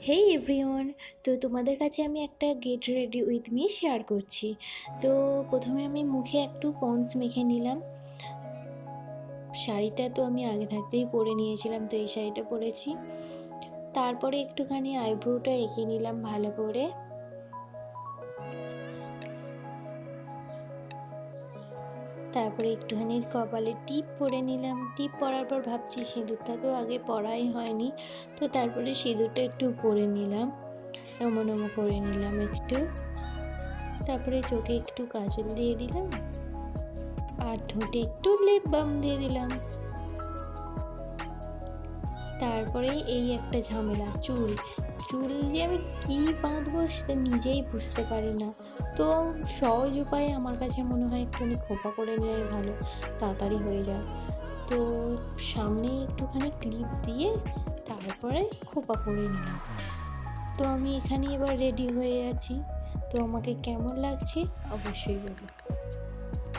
হেই everyone. তো তোমাদের কাছে আমি একটা get ready with me share করছি। তো প্রথমে আমি মুখে একটু পন্স মেখে নিলাম। শাড়িটা তো আমি আগে থাকতেই পরে নিয়েছিলাম, তো এই শাড়িটা পরেছি। তারপরে একটুখানি আইব্রোটা এঁকে নিলাম ভালো করে। তারপরে একটুখানি কপালে টিপ পরে নিলাম। টিপ পরার পর ভাবছি সিঁদুরটা তো আগে পরাই হয়নি, তো তারপরে সিঁদুরটা একটু পরে নিলাম, এমন করে নিলাম একটু। তারপরে চোখে একটু কাজল দিয়ে দিলাম, আর ঠোঁটে একটু লিপ বাম দিয়ে দিলাম। তারপরে এই একটা ঝামেলা, চুল চুল যে আমি কী বাঁধবো সেটা নিজেই বুঝতে পারি না। তো সহজ উপায়ে আমার কাছে মনে হয় একটুখানি খোঁপা করে নেওয়াই ভালো, তাড়াতাড়ি হয়ে যায়। তো সামনে একটুখানি ক্লিপ দিয়ে তারপরে খোঁপা করে নিলাম। তো আমি এখানে এবার রেডি হয়ে আছি। তো আমাকে কেমন লাগছে অবশ্যই বলো।